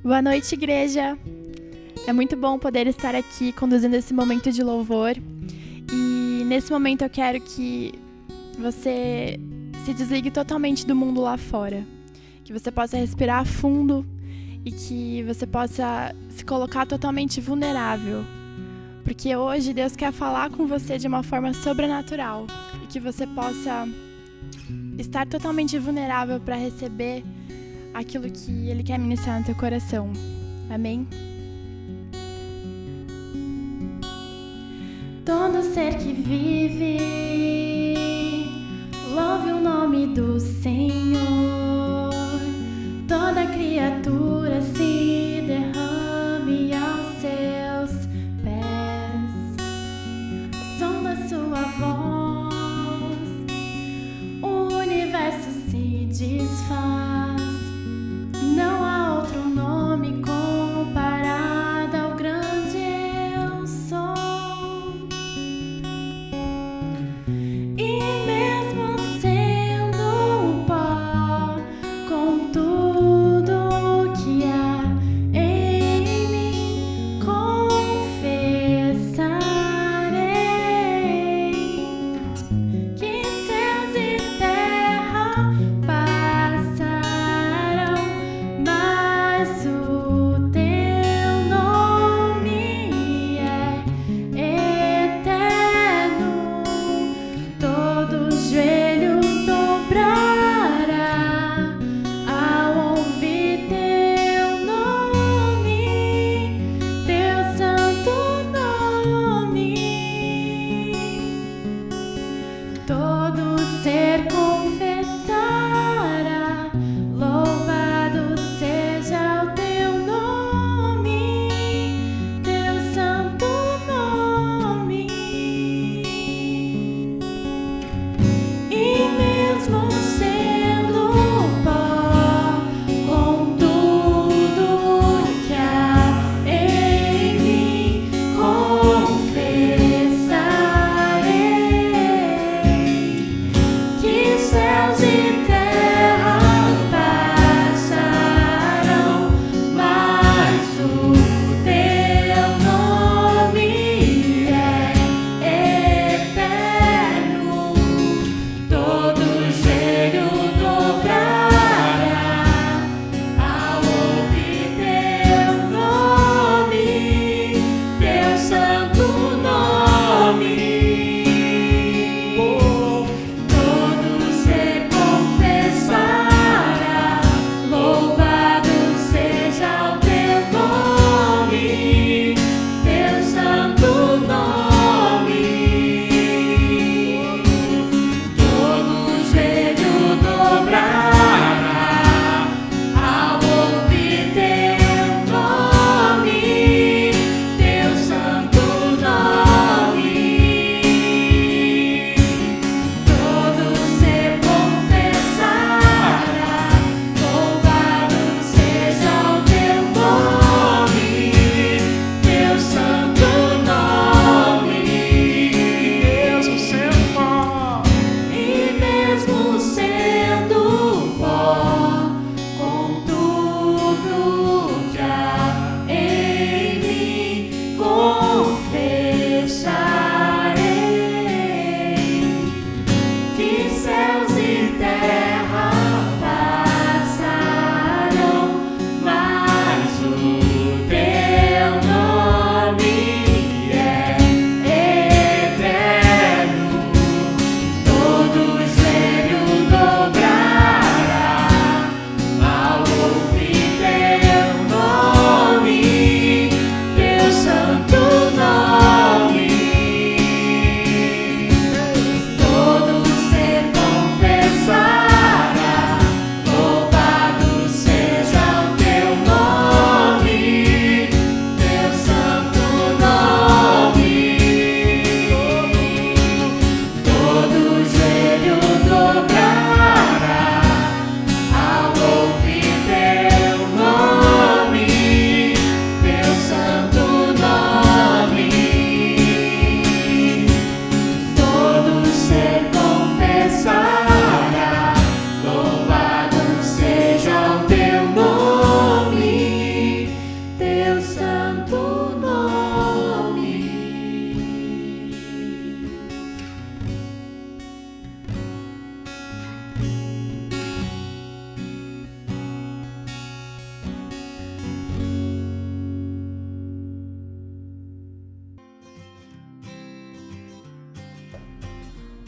Boa noite, igreja! É muito bom poder estar aqui conduzindo esse momento de louvor. E nesse momento eu quero que você se desligue totalmente do mundo lá fora. Que você possa respirar fundo e que você possa se colocar totalmente vulnerável. Porque hoje Deus quer falar com você de uma forma sobrenatural. E que você possa estar totalmente vulnerável para receber aquilo que Ele quer ministrar no teu coração. Amém? Todo ser que vive, louve o nome do Senhor. Toda criatura se derrame aos seus pés. O som da sua voz, o universo se desfaz. Não há outro nome comparado ao grande eu sou. E mesmo sendo o pó, com tudo que há em mim, confessarei que céus e terra passarão, mas o teu nome é eterno. Todo joelho dobrará ao ouvir teu nome, teu santo nome. Todo ser confessará, louvado seja o teu nome, teu santo nome. E mesmo sendo pó, com tudo que há em mim, confessarei que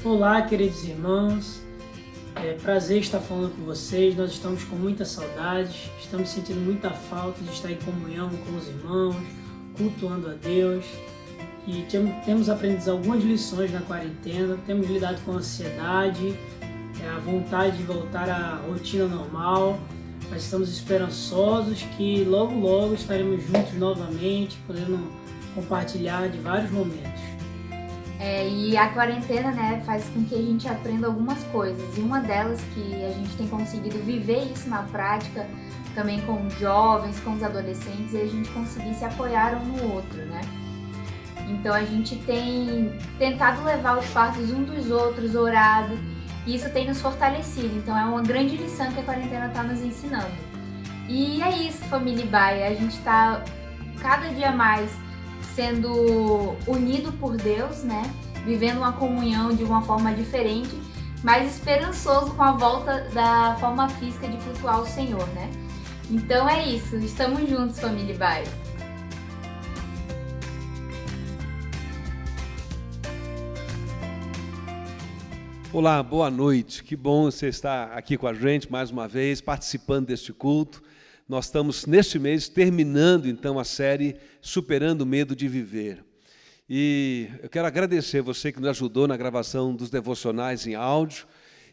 Olá, queridos irmãos, é prazer estar falando com vocês. Nós estamos com muita saudade, estamos sentindo muita falta de estar em comunhão com os irmãos, cultuando a Deus. E temos aprendido algumas lições na quarentena, temos lidado com a ansiedade, a vontade de voltar à rotina normal, mas estamos esperançosos que logo, logo estaremos juntos novamente, podendo compartilhar de vários momentos. E a quarentena, né, faz com que a gente aprenda algumas coisas. E uma delas que a gente tem conseguido viver isso na prática, também com os jovens, com os adolescentes, é a gente conseguir se apoiar um no outro, né? Então a gente tem tentado levar os fardos um dos outros, orado, e isso tem nos fortalecido. Então é uma grande lição que a quarentena está nos ensinando. E é isso, família Ibaia, a gente está cada dia mais sendo unido por Deus, né? Vivendo uma comunhão de uma forma diferente, mas esperançoso com a volta da forma física de cultuar o Senhor, né? Então é isso, estamos juntos, família Ibaia. Olá, boa noite. Que bom você estar aqui com a gente mais uma vez, participando deste culto. Nós estamos, neste mês, terminando, então, a série Superando o Medo de Viver. E eu quero agradecer você que nos ajudou na gravação dos devocionais em áudio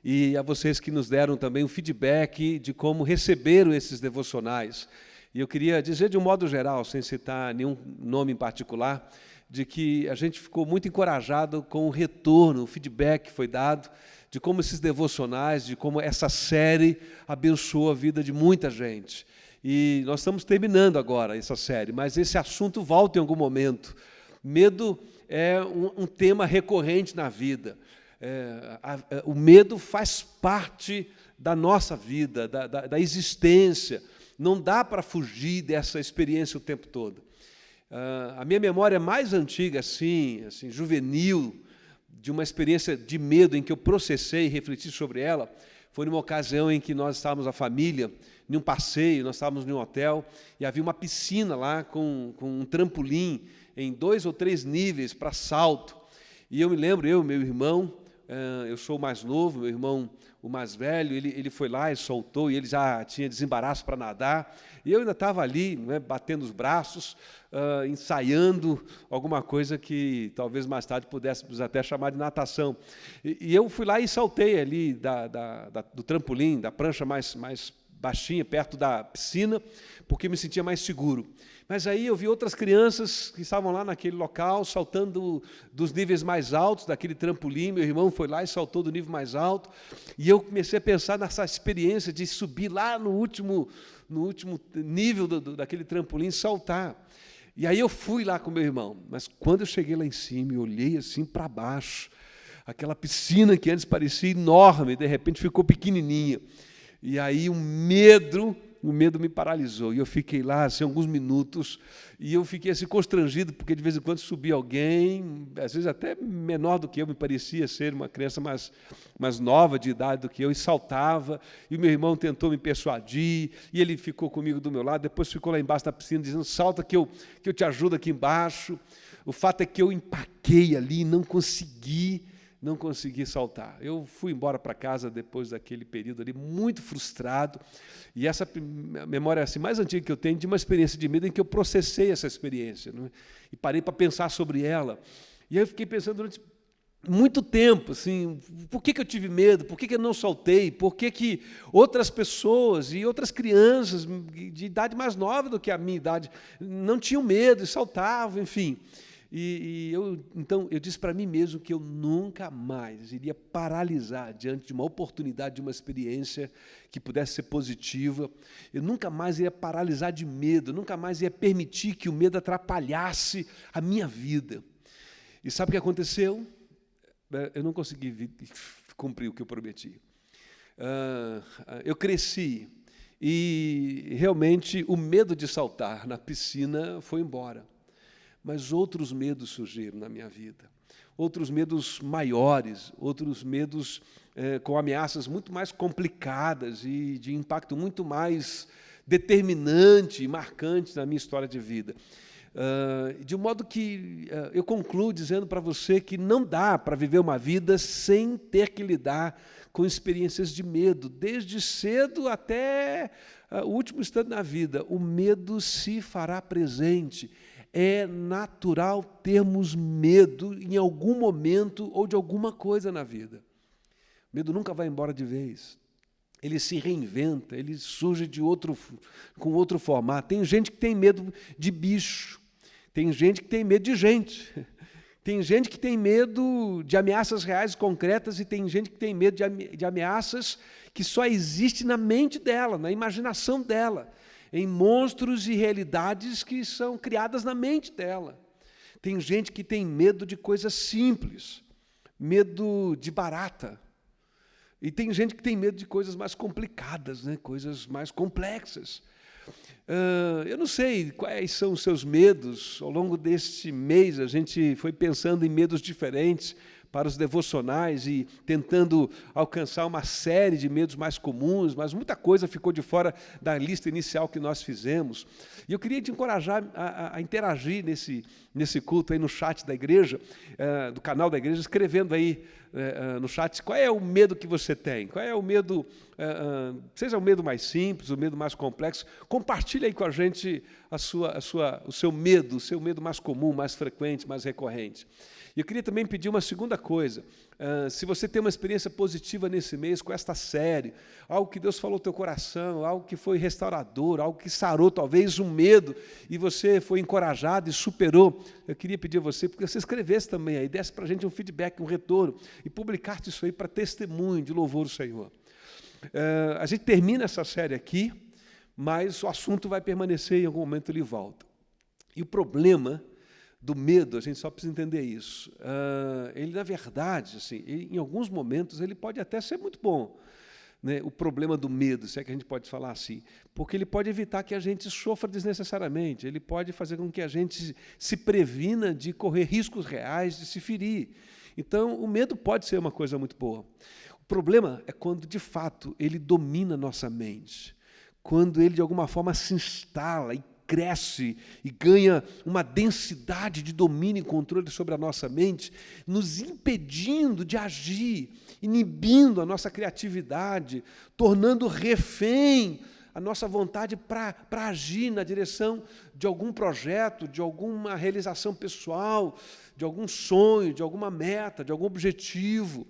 e a vocês que nos deram também o feedback de como receberam esses devocionais. E eu queria dizer de um modo geral, sem citar nenhum nome em particular, de que a gente ficou muito encorajado com o retorno, o feedback que foi dado, de como esses devocionais, de como essa série abençoou a vida de muita gente. E nós estamos terminando agora essa série, mas esse assunto volta em algum momento. Medo é um tema recorrente na vida. O medo faz parte da nossa vida, da existência. Não dá para fugir dessa experiência o tempo todo. A minha memória mais antiga, assim, juvenil, de uma experiência de medo em que eu processei e refleti sobre ela, foi numa ocasião em que nós estávamos, a família, em um passeio, nós estávamos em um hotel, e havia uma piscina lá com um trampolim em 2 ou 3 níveis para salto. E eu me lembro, eu e meu irmão, eu sou o mais novo, meu irmão o mais velho, ele foi lá e soltou, e ele já tinha desembaraço para nadar, e eu ainda estava ali, né, batendo os braços, ensaiando alguma coisa que talvez mais tarde pudéssemos até chamar de natação. E eu fui lá e saltei ali do trampolim, da prancha mais baixinha, perto da piscina, porque me sentia mais seguro. Mas aí eu vi outras crianças que estavam lá naquele local, saltando dos níveis mais altos, daquele trampolim. Meu irmão foi lá e saltou do nível mais alto, e eu comecei a pensar nessa experiência de subir lá no último nível daquele trampolim e saltar. E aí eu fui lá com meu irmão, mas quando eu cheguei lá em cima e olhei assim para baixo, aquela piscina que antes parecia enorme, de repente ficou pequenininha. E aí o medo me paralisou, e eu fiquei lá assim, alguns minutos, e eu fiquei assim, constrangido, porque de vez em quando subia alguém, às vezes até menor do que eu, me parecia ser uma criança mais nova de idade do que eu, e saltava, e o meu irmão tentou me persuadir, e ele ficou comigo do meu lado, depois ficou lá embaixo da piscina, dizendo, salta que eu te ajudo aqui embaixo. O fato é que eu empaquei ali, não consegui saltar. Eu fui embora para casa depois daquele período ali, muito frustrado, e essa memória assim, mais antiga que eu tenho de uma experiência de medo em que eu processei essa experiência, né? E parei para pensar sobre ela. E aí eu fiquei pensando durante muito tempo, assim, por que eu tive medo, por que eu não saltei, por que outras pessoas e outras crianças de idade mais nova do que a minha idade não tinham medo e saltavam, enfim. Então, eu disse para mim mesmo que eu nunca mais iria paralisar diante de uma oportunidade, de uma experiência que pudesse ser positiva. Eu nunca mais iria paralisar de medo, nunca mais ia permitir que o medo atrapalhasse a minha vida. E sabe o que aconteceu? Eu não consegui cumprir o que eu prometi. Eu cresci e realmente o medo de saltar na piscina foi embora. Mas outros medos surgiram na minha vida, outros medos maiores, outros medos com ameaças muito mais complicadas e de impacto muito mais determinante e marcante na minha história de vida. De um modo que eu concluo dizendo para você que não dá para viver uma vida sem ter que lidar com experiências de medo, desde cedo até o último instante na vida. O medo se fará presente. É natural termos medo em algum momento ou de alguma coisa na vida. O medo nunca vai embora de vez. Ele se reinventa, ele surge com outro formato. Tem gente que tem medo de bicho, tem gente que tem medo de gente, tem gente que tem medo de ameaças reais e concretas e tem gente que tem medo de ameaças que só existem na mente dela, na imaginação dela, em monstros e realidades que são criadas na mente dela. Tem gente que tem medo de coisas simples, medo de barata. E tem gente que tem medo de coisas mais complicadas, né? Coisas mais complexas. Eu não sei quais são os seus medos. Ao longo deste mês, a gente foi pensando em medos diferentes para os devocionais e tentando alcançar uma série de medos mais comuns, mas muita coisa ficou de fora da lista inicial que nós fizemos. E eu queria te encorajar a interagir nesse culto aí no chat da igreja, do canal da igreja, escrevendo aí no chat qual é o medo que você tem, qual é o medo, seja o medo mais simples, o medo mais complexo. Compartilhe aí com a gente o seu medo mais comum, mais frequente, mais recorrente. E eu queria também pedir uma segunda coisa. Se você tem uma experiência positiva nesse mês com esta série, algo que Deus falou no teu coração, algo que foi restaurador, algo que sarou talvez um medo e você foi encorajado e superou, eu queria pedir a você, porque você escrevesse também aí, desse para a gente um feedback, um retorno, e publicasse isso aí para testemunho de louvor ao Senhor. A gente termina essa série aqui, mas o assunto vai permanecer e em algum momento ele volta. E o problema do medo, a gente só precisa entender isso. Ele, na verdade, assim, em alguns momentos, ele pode até ser muito bom, né? O problema do medo, se é que a gente pode falar assim, porque ele pode evitar que a gente sofra desnecessariamente, ele pode fazer com que a gente se previna de correr riscos reais, de se ferir. Então, o medo pode ser uma coisa muito boa. O problema é quando, de fato, ele domina a nossa mente, quando ele, de alguma forma, se instala e cresce e ganha uma densidade de domínio e controle sobre a nossa mente, nos impedindo de agir, inibindo a nossa criatividade, tornando refém a nossa vontade para agir na direção de algum projeto, de alguma realização pessoal, de algum sonho, de alguma meta, de algum objetivo.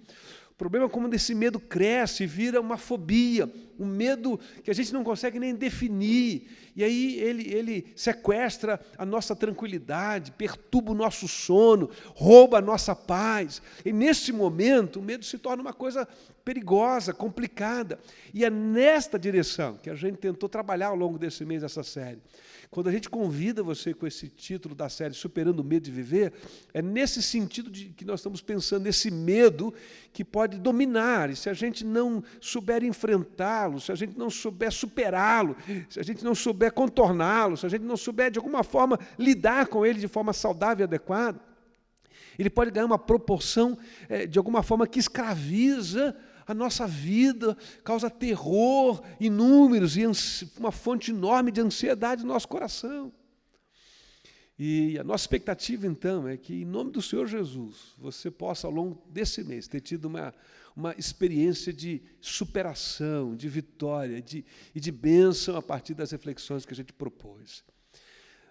O problema é quando esse medo cresce e vira uma fobia, um medo que a gente não consegue nem definir. E aí ele sequestra a nossa tranquilidade, perturba o nosso sono, rouba a nossa paz. E nesse momento o medo se torna uma coisa perigosa, complicada. E é nesta direção que a gente tentou trabalhar ao longo desse mês, essa série. Quando a gente convida você com esse título da série, Superando o Medo de Viver, é nesse sentido que nós estamos pensando, nesse medo que pode dominar, e se a gente não souber enfrentá-lo, se a gente não souber superá-lo, se a gente não souber contorná-lo, se a gente não souber, de alguma forma, lidar com ele de forma saudável e adequada, ele pode ganhar uma proporção, de alguma forma, que escraviza a nossa vida, causa terror, inúmeros, e uma fonte enorme de ansiedade no nosso coração. E a nossa expectativa, então, é que, em nome do Senhor Jesus, você possa, ao longo desse mês, ter tido uma experiência de superação, de vitória e de bênção a partir das reflexões que a gente propôs.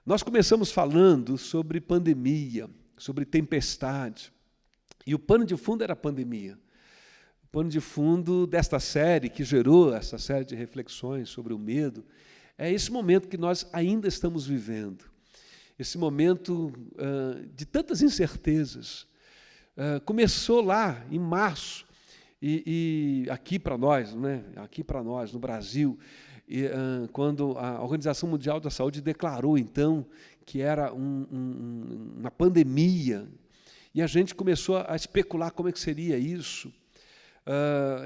Nós começamos falando sobre pandemia, sobre tempestade, e o pano de fundo era a pandemia. O pano de fundo desta série, que gerou essa série de reflexões sobre o medo, é esse momento que nós ainda estamos vivendo. Esse momento de tantas incertezas. Começou lá em março, e aqui para nós, né? Aqui para nós, no Brasil, quando a Organização Mundial da Saúde declarou, então, que era uma pandemia, e a gente começou a especular como é que seria isso.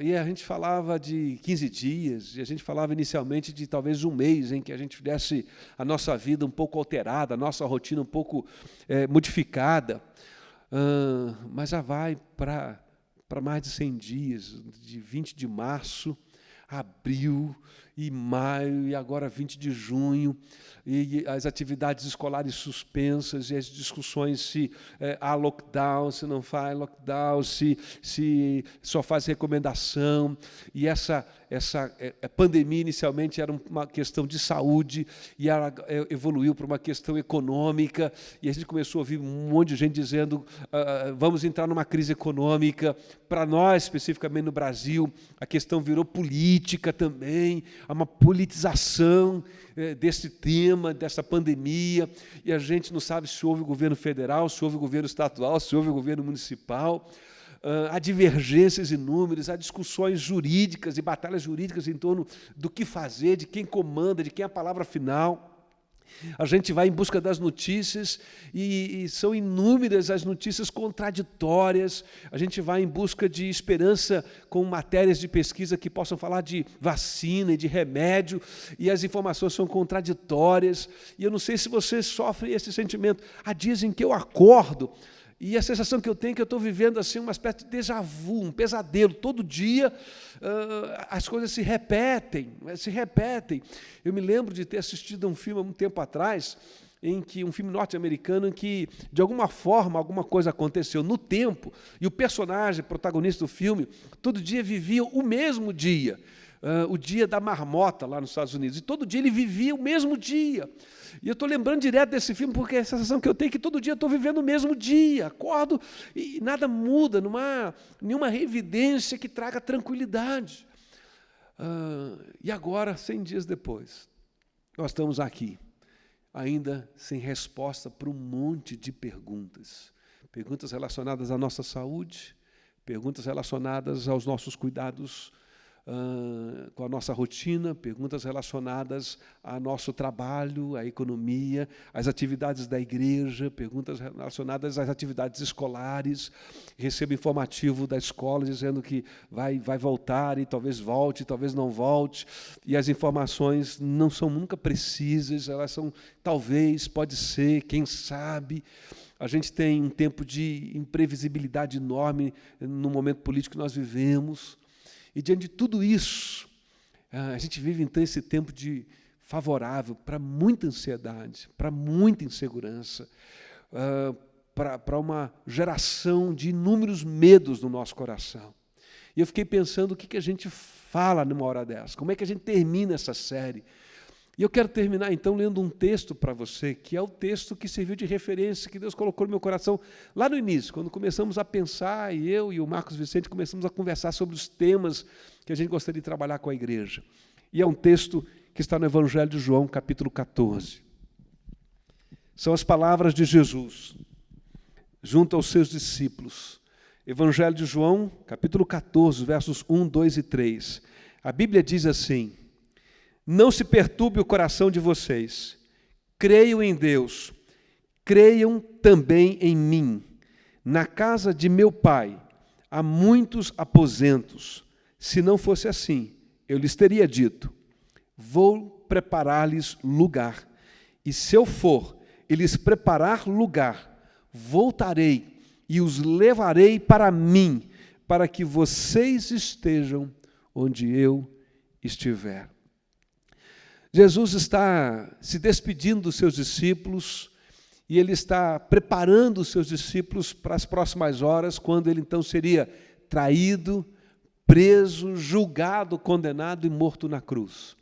E a gente falava de 15 dias, e a gente falava inicialmente de talvez um mês em que a gente tivesse a nossa vida um pouco alterada, a nossa rotina um pouco modificada, mas já vai para mais de 100 dias, de 20 de março abril e maio, e agora 20 de junho, e as atividades escolares suspensas, e as discussões se há lockdown, se não faz lockdown, se só faz recomendação. E essa pandemia inicialmente era uma questão de saúde, e ela evoluiu para uma questão econômica, e a gente começou a ouvir um monte de gente dizendo vamos entrar numa crise econômica. Para nós, especificamente no Brasil, a questão virou política também, há uma politização desse tema, dessa pandemia, e a gente não sabe se houve governo federal, se houve governo estadual, se houve governo municipal. Há divergências inúmeras, há discussões jurídicas e batalhas jurídicas em torno do que fazer, de quem comanda, de quem é a palavra final. A gente vai em busca das notícias e são inúmeras as notícias contraditórias. A gente vai em busca de esperança com matérias de pesquisa que possam falar de vacina e de remédio, e as informações são contraditórias. E eu não sei se você sofre esse sentimento. Há dias em que eu acordo e a sensação que eu tenho é que eu estou vivendo assim uma espécie de déjà vu, um pesadelo. Todo dia as coisas se repetem. Eu me lembro de ter assistido a um filme há muito tempo atrás, um filme norte-americano, em que, de alguma forma, alguma coisa aconteceu no tempo, e o personagem, protagonista do filme, todo dia vivia o mesmo dia, o dia da marmota lá nos Estados Unidos, e todo dia ele vivia o mesmo dia. E eu estou lembrando direto desse filme, porque é a sensação que eu tenho é que todo dia eu estou vivendo o mesmo dia, acordo e nada muda, não há nenhuma evidência que traga tranquilidade. E agora, 100 dias depois, nós estamos aqui, ainda sem resposta para um monte de perguntas. Perguntas relacionadas à nossa saúde, perguntas relacionadas aos nossos cuidados com a nossa rotina, perguntas relacionadas ao nosso trabalho, à economia, às atividades da igreja, perguntas relacionadas às atividades escolares. Recebo informativo da escola dizendo que vai voltar, e talvez volte, talvez não volte, e as informações não são nunca precisas, elas são talvez, pode ser, quem sabe. A gente tem um tempo de imprevisibilidade enorme no momento político que nós vivemos. E, diante de tudo isso, a gente vive, então, esse tempo favorável para muita ansiedade, para muita insegurança, para uma geração de inúmeros medos no nosso coração. E eu fiquei pensando o que a gente fala numa hora dessa, como é que a gente termina essa série. E eu quero terminar, então, lendo um texto para você, que é o texto que serviu de referência, que Deus colocou no meu coração lá no início, quando começamos a pensar, e eu e o Marcos Vicente começamos a conversar sobre os temas que a gente gostaria de trabalhar com a igreja. E é um texto que está no Evangelho de João, capítulo 14. São as palavras de Jesus, junto aos seus discípulos. Evangelho de João, capítulo 14, versos 1, 2 e 3. A Bíblia diz assim: não se perturbe o coração de vocês. Creiam em Deus. Creiam também em mim. Na casa de meu Pai há muitos aposentos. Se não fosse assim, eu lhes teria dito: vou preparar-lhes lugar. E se eu for e lhes preparar lugar, voltarei e os levarei para mim, para que vocês estejam onde eu estiver. Jesus está se despedindo dos seus discípulos e ele está preparando os seus discípulos para as próximas horas, quando ele então seria traído, preso, julgado, condenado e morto na cruz.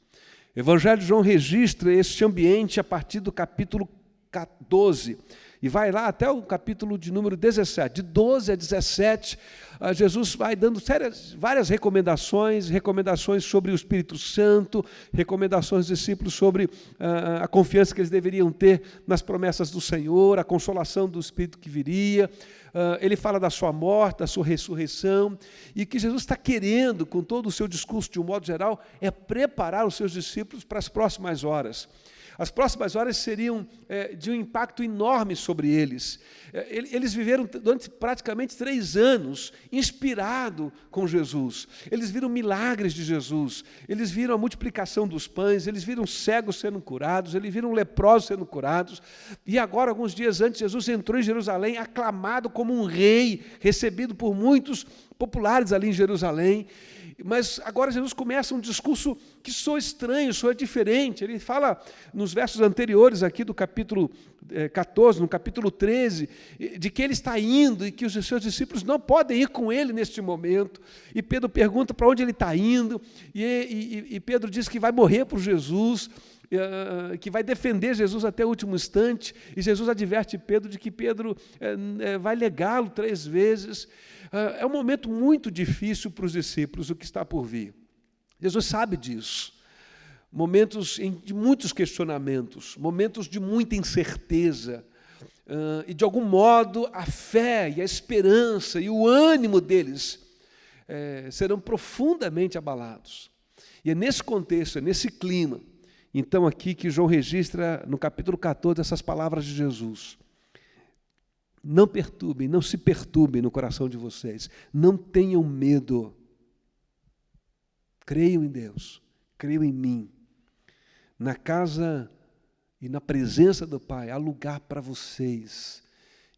O Evangelho de João registra este ambiente a partir do capítulo 12, e vai lá até o capítulo de número 17. De 12 a 17, Jesus vai dando várias recomendações sobre o Espírito Santo, recomendações dos discípulos sobre a confiança que eles deveriam ter nas promessas do Senhor, a consolação do Espírito que viria. Ele fala da sua morte, da sua ressurreição, e que Jesus está querendo, com todo o seu discurso de um modo geral, é preparar os seus discípulos para as próximas horas. As próximas horas seriam de um impacto enorme sobre eles. Eles viveram durante praticamente 3 anos inspirado com Jesus. Eles viram milagres de Jesus, eles viram a multiplicação dos pães, eles viram cegos sendo curados, eles viram leprosos sendo curados. E agora, alguns dias antes, Jesus entrou em Jerusalém aclamado como um rei, recebido por muitos populares ali em Jerusalém. Mas agora Jesus começa um discurso que soa estranho, soa diferente. Ele fala nos versos anteriores aqui do capítulo 14, no capítulo 13, de que ele está indo e que os seus discípulos não podem ir com ele neste momento. E Pedro pergunta para onde ele está indo, e Pedro diz que vai morrer por Jesus, que vai defender Jesus até o último instante, e Jesus adverte Pedro de que Pedro vai negá-lo 3 vezes. É um momento muito difícil para os discípulos, o que está por vir. Jesus sabe disso. Momentos de muitos questionamentos, momentos de muita incerteza, e de algum modo a fé e a esperança e o ânimo deles serão profundamente abalados. E é nesse contexto, é nesse clima, então aqui que João registra no capítulo 14 essas palavras de Jesus. Não perturbem, não se perturbem no coração de vocês, não tenham medo, creiam em Deus, creiam em mim. Na casa e na presença do Pai há lugar para vocês.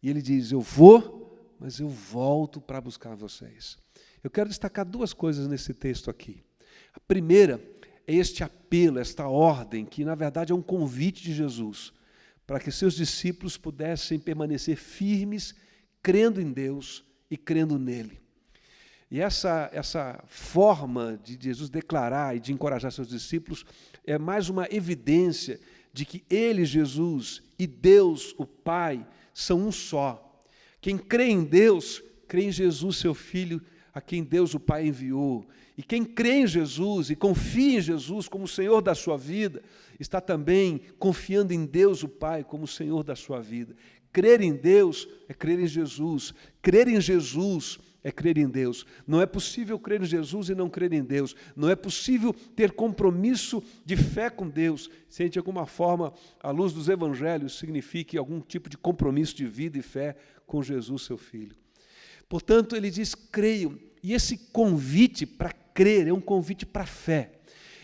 E ele diz, eu vou, mas eu volto para buscar vocês. Eu quero destacar 2 coisas nesse texto aqui. A primeira é este apelo, esta ordem, que na verdade é um convite de Jesus, para que seus discípulos pudessem permanecer firmes, crendo em Deus e crendo nele. E essa forma de Jesus declarar e de encorajar seus discípulos é mais uma evidência de que ele, Jesus, e Deus, o Pai, são um só. Quem crê em Deus, crê em Jesus, seu Filho, a quem Deus, o Pai, enviou. E quem crê em Jesus e confia em Jesus como Senhor da sua vida, está também confiando em Deus, o Pai, como Senhor da sua vida. Crer em Deus é crer em Jesus. Crer em Jesus é crer em Deus. Não é possível crer em Jesus e não crer em Deus. Não é possível ter compromisso de fé com Deus, sem de alguma forma, à luz dos evangelhos, signifique algum tipo de compromisso de vida e fé com Jesus, seu Filho. Portanto, ele diz, creiam. E esse convite para crer é um convite para a fé.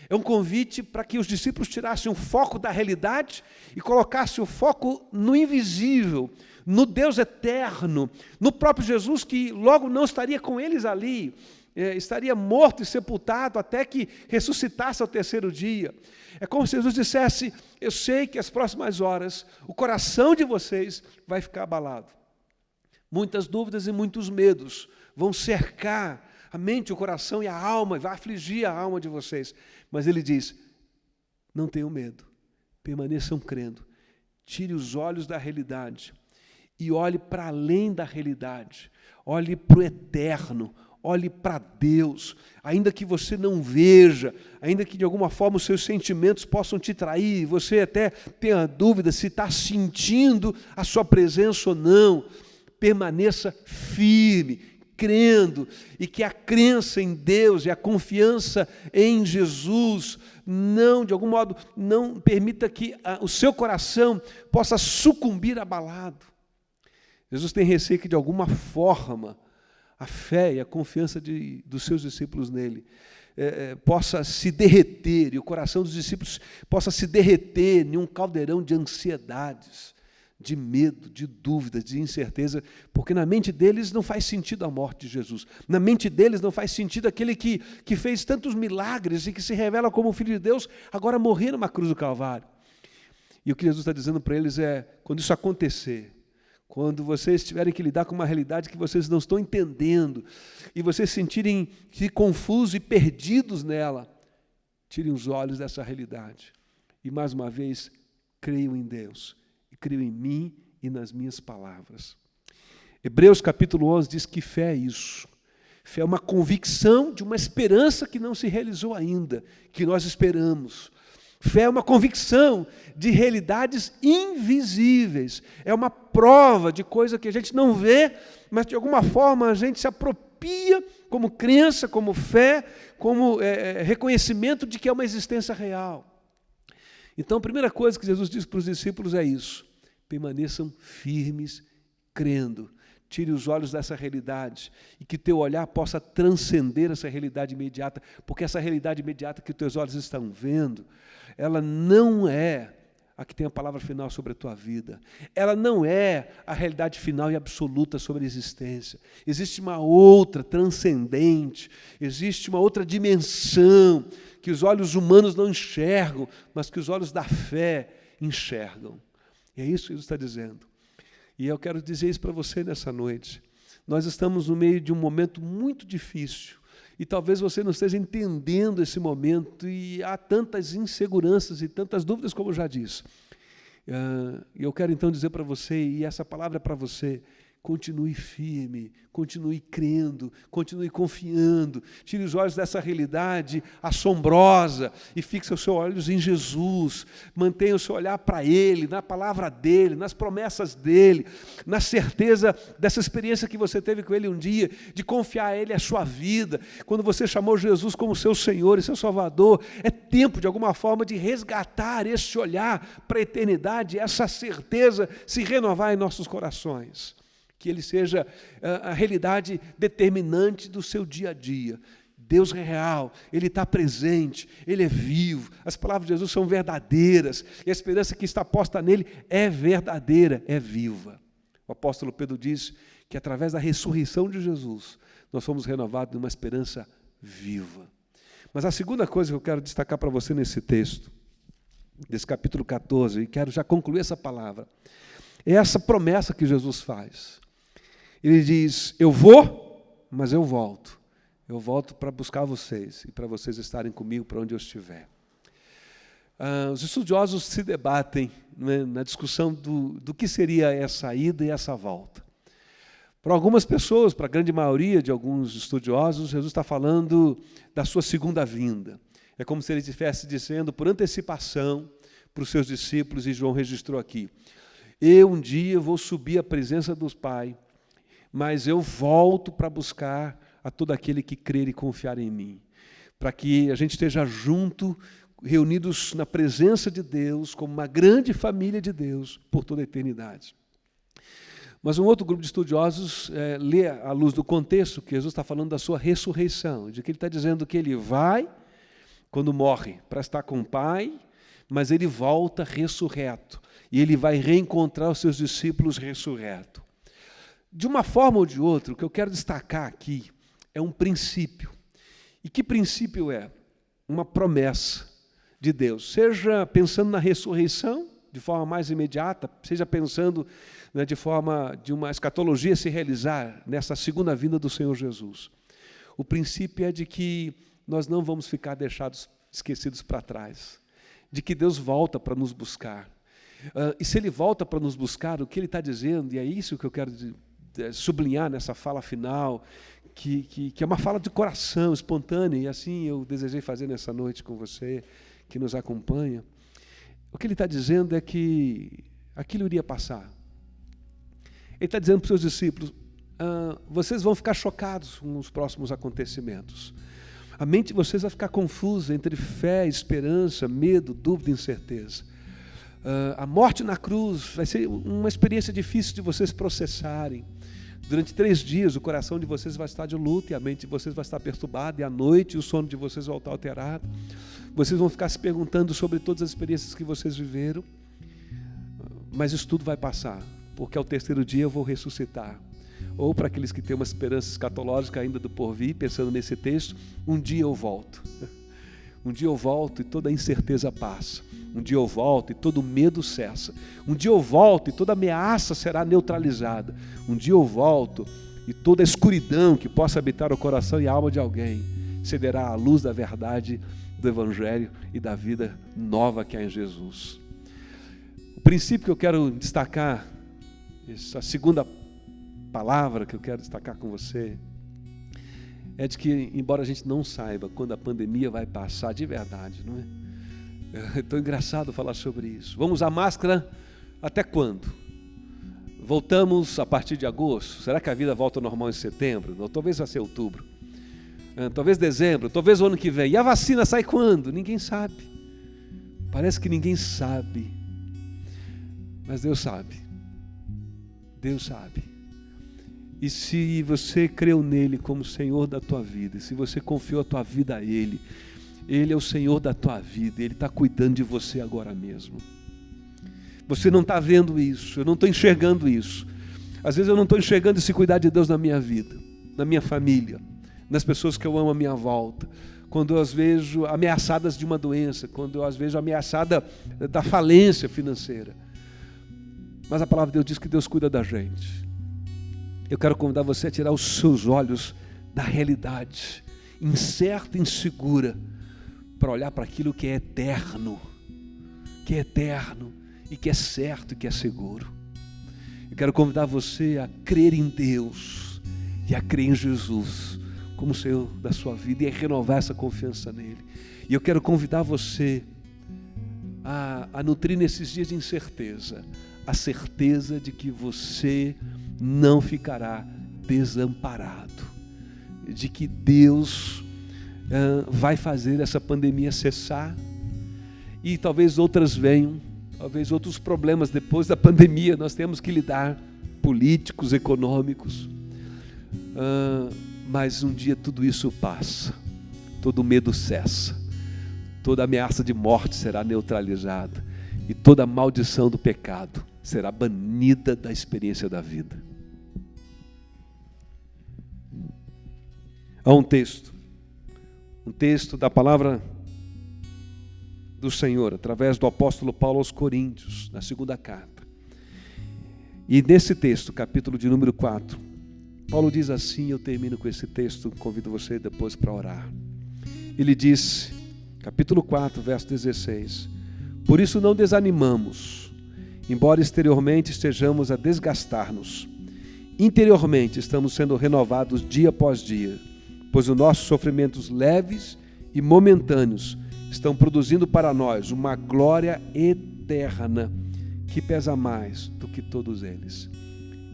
É um convite para que os discípulos tirassem o foco da realidade e colocassem o foco no invisível, no Deus eterno, no próprio Jesus que logo não estaria com eles ali, estaria morto e sepultado até que ressuscitasse ao 3º dia. É como se Jesus dissesse, eu sei que as próximas horas o coração de vocês vai ficar abalado. Muitas dúvidas e muitos medos vão cercar a mente, o coração e a alma, vai afligir a alma de vocês. Mas ele diz, não tenham medo, permaneçam crendo, tire os olhos da realidade e olhe para além da realidade, olhe para o eterno, olhe para Deus, ainda que você não veja, ainda que de alguma forma os seus sentimentos possam te trair, você até tenha dúvida se está sentindo a sua presença ou não, permaneça firme, crendo, e que a crença em Deus e a confiança em Jesus não, de algum modo, não permita que o seu coração possa sucumbir abalado. Jesus tem receio que, de alguma forma, a fé e a confiança dos seus discípulos nele possa se derreter, e o coração dos discípulos possa se derreter em um caldeirão de ansiedades, de medo, de dúvida, de incerteza, porque na mente deles não faz sentido a morte de Jesus. Na mente deles não faz sentido aquele que fez tantos milagres e que se revela como o Filho de Deus, agora morrer numa cruz do Calvário. E o que Jesus está dizendo para eles é, quando isso acontecer, quando vocês tiverem que lidar com uma realidade que vocês não estão entendendo, e vocês sentirem-se confusos e perdidos nela, tirem os olhos dessa realidade. E mais uma vez, creiam em Deus. Creio em mim e nas minhas palavras. Hebreus capítulo 11 diz que fé é isso. Fé é uma convicção de uma esperança que não se realizou ainda, que nós esperamos. Fé é uma convicção de realidades invisíveis. É uma prova de coisa que a gente não vê, mas de alguma forma a gente se apropria como crença, como fé, como reconhecimento de que é uma existência real. Então a primeira coisa que Jesus diz para os discípulos é isso. Permaneçam firmes, crendo. Tire os olhos dessa realidade e que teu olhar possa transcender essa realidade imediata, porque essa realidade imediata que teus olhos estão vendo, ela não é a que tem a palavra final sobre a tua vida. Ela não é a realidade final e absoluta sobre a existência. Existe uma outra transcendente, existe uma outra dimensão que os olhos humanos não enxergam, mas que os olhos da fé enxergam. E é isso que Jesus está dizendo. E eu quero dizer isso para você nessa noite. Nós estamos no meio de um momento muito difícil. E talvez você não esteja entendendo esse momento e há tantas inseguranças e tantas dúvidas, como eu já disse. E eu quero então dizer para você, e essa palavra é para você, continue firme, continue crendo, continue confiando, tire os olhos dessa realidade assombrosa e fixe os seus olhos em Jesus, mantenha o seu olhar para Ele, na palavra dEle, nas promessas dEle, na certeza dessa experiência que você teve com Ele um dia, de confiar a Ele a sua vida, quando você chamou Jesus como seu Senhor e seu Salvador. É tempo de alguma forma de resgatar esse olhar para a eternidade, essa certeza se renovar em nossos corações. Que Ele seja a realidade determinante do seu dia a dia. Deus é real, Ele está presente, Ele é vivo, as palavras de Jesus são verdadeiras, e a esperança que está posta nele é verdadeira, é viva. O apóstolo Pedro diz que através da ressurreição de Jesus, nós fomos renovados numa esperança viva. Mas a segunda coisa que eu quero destacar para você nesse texto, desse capítulo 14, e quero já concluir essa palavra, é essa promessa que Jesus faz. Ele diz, eu vou, mas eu volto. Eu volto para buscar vocês e para vocês estarem comigo para onde eu estiver. Os estudiosos se debatem, né, na discussão do que seria essa ida e essa volta. Para algumas pessoas, para a grande maioria de alguns estudiosos, Jesus está falando da sua segunda vinda. É como se ele estivesse dizendo por antecipação para os seus discípulos, e João registrou aqui. Eu um dia vou subir à presença do Pai, mas eu volto para buscar a todo aquele que crer e confiar em mim, para que a gente esteja junto, reunidos na presença de Deus, como uma grande família de Deus, por toda a eternidade. Mas um outro grupo de estudiosos lê à luz do contexto que Jesus está falando da sua ressurreição, de que ele está dizendo que ele vai, quando morre, para estar com o Pai, mas ele volta ressurreto, e ele vai reencontrar os seus discípulos ressurretos. De uma forma ou de outra, o que eu quero destacar aqui é um princípio. E que princípio é? Uma promessa de Deus. Seja pensando na ressurreição, de forma mais imediata, seja pensando, né, de uma escatologia se realizar nessa segunda vinda do Senhor Jesus. O princípio é de que nós não vamos ficar esquecidos para trás, de que Deus volta para nos buscar. E se Ele volta para nos buscar, o que Ele está dizendo, e é isso que eu quero sublinhar nessa fala final, que é uma fala de coração, espontânea, e assim eu desejei fazer nessa noite com você, que nos acompanha. O que ele está dizendo é que aquilo iria passar. Ele está dizendo para os seus discípulos, vocês vão ficar chocados com os próximos acontecimentos. A mente de vocês vai ficar confusa entre fé, esperança, medo, dúvida e incerteza. A morte na cruz vai ser uma experiência difícil de vocês processarem. Durante 3 dias o coração de vocês vai estar de luto e a mente de vocês vai estar perturbada, e à noite o sono de vocês vai estar alterado. Vocês vão ficar se perguntando sobre todas as experiências que vocês viveram, mas isso tudo vai passar, porque ao 3º dia eu vou ressuscitar. Ou para aqueles que têm uma esperança escatológica ainda do porvir, pensando nesse texto, um dia eu volto. Um dia eu volto e toda a incerteza passa. Um dia eu volto e todo medo cessa. Um dia eu volto e toda ameaça será neutralizada. Um dia eu volto e toda a escuridão que possa habitar o coração e a alma de alguém cederá à luz da verdade do Evangelho e da vida nova que há em Jesus. O princípio que eu quero destacar, essa segunda palavra que eu quero destacar com você, é de que, embora a gente não saiba quando a pandemia vai passar de verdade, não é? É tão engraçado falar sobre isso. Vamos usar máscara até quando? Voltamos a partir de agosto? Será que a vida volta ao normal em setembro? Ou talvez vai ser outubro. Talvez dezembro, talvez o ano que vem. E a vacina sai quando? Ninguém sabe. Parece que ninguém sabe. Mas Deus sabe. Deus sabe. E se você creu nele como Senhor da tua vida, se você confiou a tua vida a Ele, Ele é o Senhor da tua vida, Ele está cuidando de você agora mesmo. Você não está vendo isso, eu não estou enxergando isso. Às vezes eu não estou enxergando esse cuidar de Deus na minha vida, na minha família, nas pessoas que eu amo à minha volta. Quando eu as vejo ameaçadas de uma doença, quando eu as vejo ameaçada da falência financeira. Mas a palavra de Deus diz que Deus cuida da gente. Eu quero convidar você a tirar os seus olhos da realidade incerta e insegura, para olhar para aquilo que é eterno e que é certo e que é seguro. Eu quero convidar você a crer em Deus e a crer em Jesus como Senhor da sua vida e a renovar essa confiança nele. E eu quero convidar você a nutrir nesses dias de incerteza, a certeza de que você não ficará desamparado, de que Deus vai fazer essa pandemia cessar, e talvez outras venham, talvez outros problemas depois da pandemia nós temos que lidar, políticos, econômicos, mas um dia tudo isso passa, todo medo cessa, toda ameaça de morte será neutralizada e toda maldição do pecado será banida da experiência da vida. Há um texto da palavra do Senhor, através do apóstolo Paulo aos Coríntios, na segunda carta. E nesse texto, capítulo de número 4, Paulo diz assim, eu termino com esse texto, convido você depois para orar. Ele disse, capítulo 4, verso 16, por isso não desanimamos, embora exteriormente estejamos a desgastar-nos, interiormente estamos sendo renovados dia após dia, pois os nossos sofrimentos leves e momentâneos estão produzindo para nós uma glória eterna que pesa mais do que todos eles.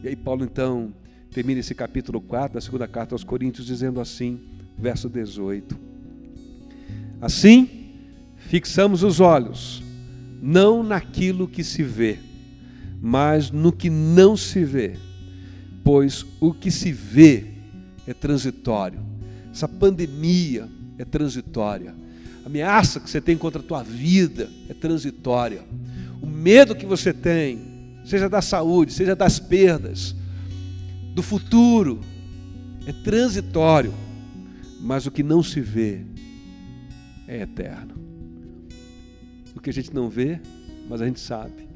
E aí Paulo então termina esse capítulo 4 da segunda carta aos Coríntios dizendo assim, verso 18, assim fixamos os olhos não naquilo que se vê, mas no que não se vê, pois o que se vê é transitório. Essa pandemia é transitória. A ameaça que você tem contra a tua vida é transitória. O medo que você tem, seja da saúde, seja das perdas, do futuro, é transitório. Mas o que não se vê é eterno. O que a gente não vê, mas a gente sabe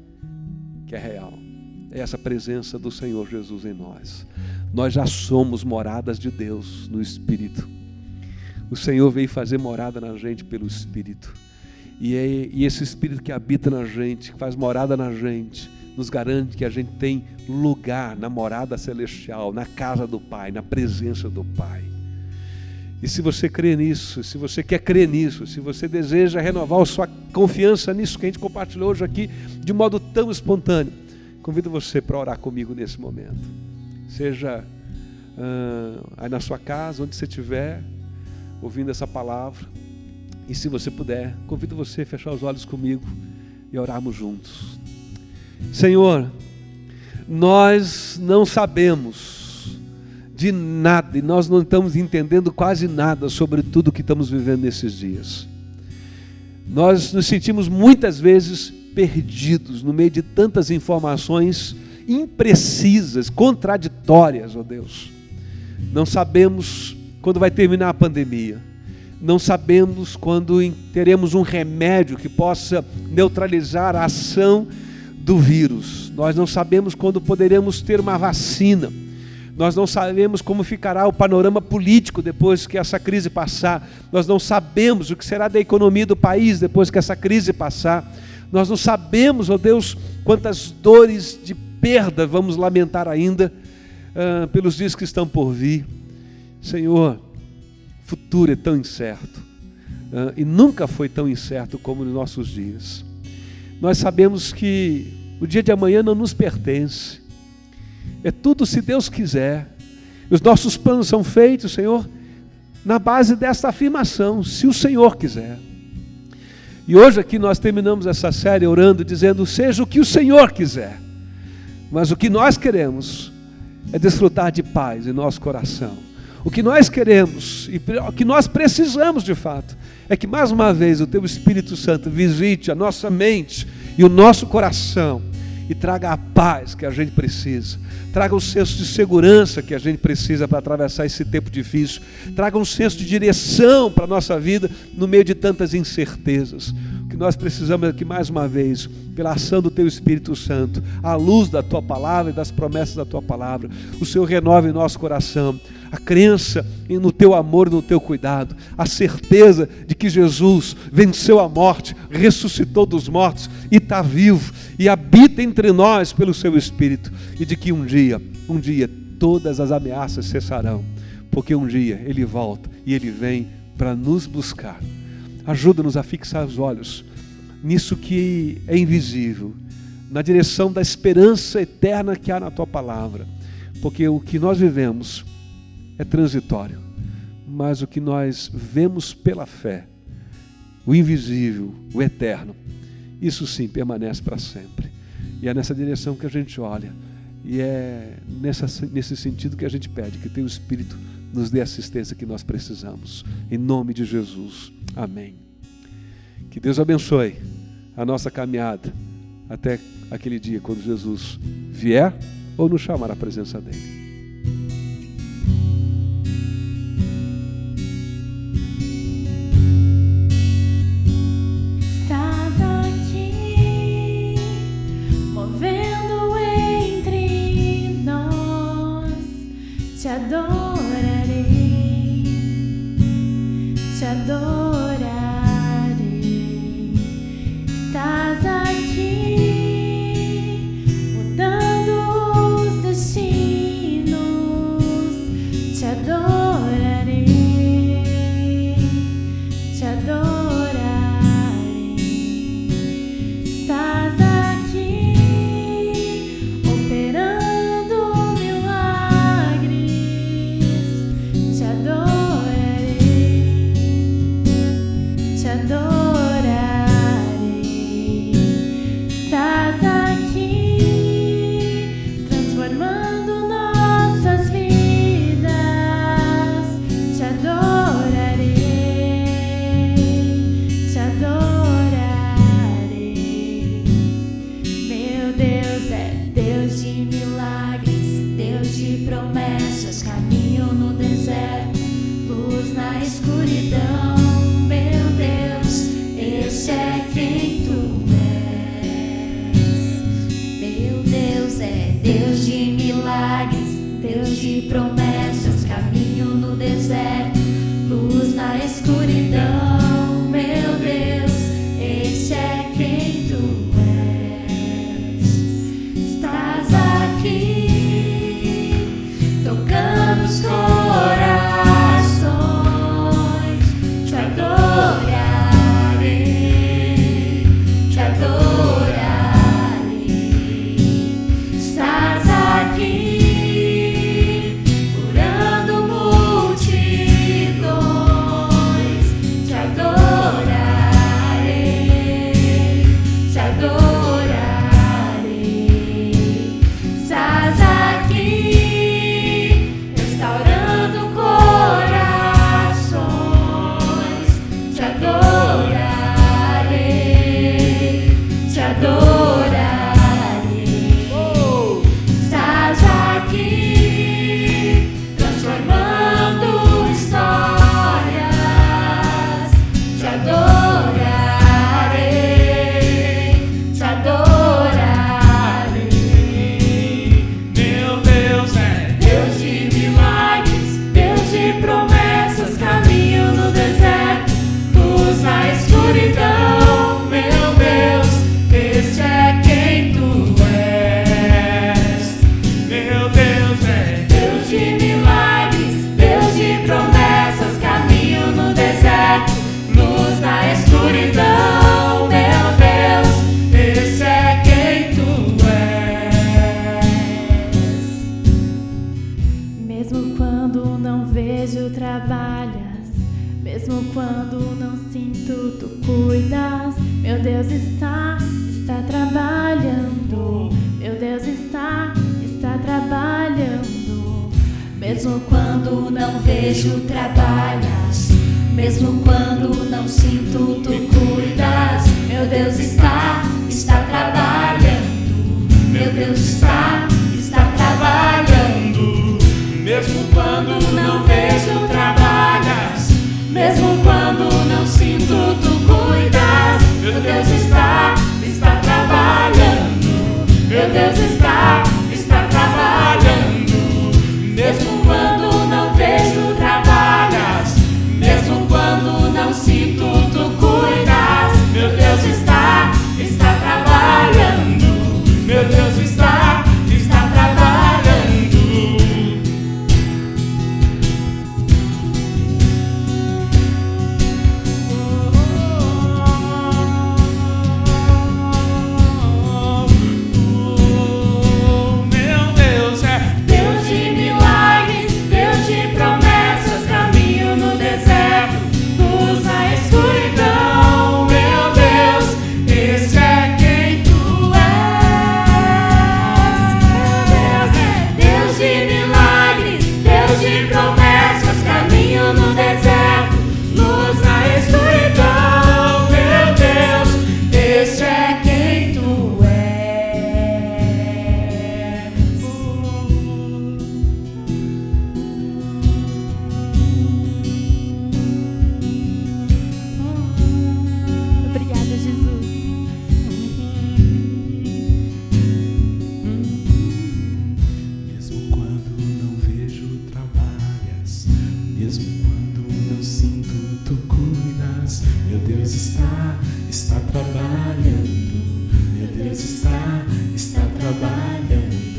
que é real. É essa presença do Senhor Jesus em nós. Nós já somos moradas de Deus no Espírito. O Senhor veio fazer morada na gente pelo Espírito. E esse Espírito que habita na gente, que faz morada na gente, nos garante que a gente tem lugar na morada celestial, na casa do Pai, na presença do Pai. E se você crê nisso, se você quer crer nisso, se você deseja renovar a sua confiança nisso que a gente compartilhou hoje aqui, de modo tão espontâneo, convido você para orar comigo nesse momento. Seja aí na sua casa, onde você estiver, ouvindo essa palavra. E se você puder, convido você a fechar os olhos comigo e orarmos juntos. Senhor, nós não sabemos de nada e nós não estamos entendendo quase nada sobre tudo que estamos vivendo nesses dias. Nós nos sentimos muitas vezes perdidos no meio de tantas informações imprecisas, contraditórias, ó Deus. Não sabemos quando vai terminar a pandemia. Não sabemos quando teremos um remédio que possa neutralizar a ação do vírus. Nós não sabemos quando poderemos ter uma vacina. Nós não sabemos como ficará o panorama político depois que essa crise passar. Nós não sabemos o que será da economia do país depois que essa crise passar. Nós não sabemos, ó Deus, quantas dores de perda vamos lamentar ainda pelos dias que estão por vir. Senhor, o futuro é tão incerto e nunca foi tão incerto como nos nossos dias. Nós sabemos que o dia de amanhã não nos pertence. É tudo se Deus quiser. Os nossos planos são feitos, Senhor, na base desta afirmação, se o Senhor quiser. E hoje aqui nós terminamos essa série orando, dizendo, seja o que o Senhor quiser. Mas o que nós queremos é desfrutar de paz em nosso coração. O que nós queremos e o que nós precisamos de fato é que mais uma vez o Teu Espírito Santo visite a nossa mente e o nosso coração e traga a paz que a gente precisa, traga o senso de segurança que a gente precisa para atravessar esse tempo difícil, traga um senso de direção para a nossa vida no meio de tantas incertezas. O que nós precisamos é que, mais uma vez, pela ação do Teu Espírito Santo, à luz da Tua Palavra e das promessas da Tua Palavra, o Senhor renove em nosso coração a crença no Teu amor e no Teu cuidado, a certeza de que Jesus venceu a morte, ressuscitou dos mortos e está vivo e habita entre nós pelo Seu Espírito, e de que um dia, todas as ameaças cessarão, porque um dia Ele volta e Ele vem para nos buscar. Ajuda-nos a fixar os olhos nisso que é invisível, na direção da esperança eterna que há na Tua Palavra, porque o que nós vivemos é transitório, mas o que nós vemos pela fé, o invisível, o eterno, isso sim permanece para sempre. E é nessa direção que a gente olha, e é nesse sentido que a gente pede que Teu Espírito nos dê a assistência que nós precisamos. Em nome de Jesus. Amém. Que Deus abençoe a nossa caminhada até aquele dia quando Jesus vier ou nos chamar à presença dEle. Te adorarei, te adorarei. Estás aqui, mudando os destinos. Te adorarei, te adorarei. Estás aqui, operando milagres. Te adorarei, te adorarei. Estás aqui, transformando nossas vidas. Te adorarei, te adorarei. Meu Deus é Deus de milagres, Deus de promessas, caminho no deserto, luz na escuridão. Meu Deus, este é quem Tu és. Meu Deus é Deus de milagres, Deus de promessas, caminho no deserto, luz na escuridão. Meu Deus, este é quem Tu és. Estás aqui, tocando os corações. Te adorarei, te adorarei. Estás aqui, curando multidões. Te adorarei, te adorarei. Estás aqui, restaurando corações. Te adorarei, te adorarei. Estás aqui, transformando histórias. Te adorarei, te adorarei. Meu Deus é Deus de milagres, Deus de promessas, caminho no deserto, luz na escuridão. Meu Deus, este é quem Tu és. Meu Deus é Deus de milagres, Deus de promessas, caminho no deserto, luz na escuridão. Meu Deus, este é quem Tu és. Mesmo quando não vejo, trabalhas. Mesmo quando não sinto, Tu cuidas. Meu Deus está trabalhando. Meu Deus está trabalhando. Mesmo quando não vejo, trabalhas. Mesmo quando não sinto, Tu cuidas. Meu Deus está trabalhando. Mesmo quando não sinto, tu cuidas. Meu Deus está trabalhando. Meu Deus está trabalhando. Mesmo quando não vejo, trabalhas. Mesmo quando não sinto, tu cuidas. Meu Deus está trabalhando. Meu Deus está trabalhando. Meu Deus é Deus de milagres, Deus de promessas, caminho no deserto, luz na escuridão. Meu Deus, esse é quem tu és. Deus de milagres, Deus de promessas, caminho no deserto, luz na escuridão. Meu Deus, esse é quem tu és. Obrigada, Jesus. Mesmo quando não vejo, trabalhas. Mesmo quando não sinto, tu cuidas. Meu Deus está trabalhando. Meu Deus está trabalhando.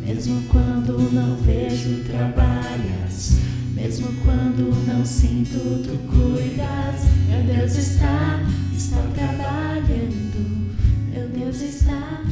Mesmo quando não vejo, trabalhas. Mesmo quando não sinto, tu cuidas. Meu Deus está trabalhando. Meu Deus está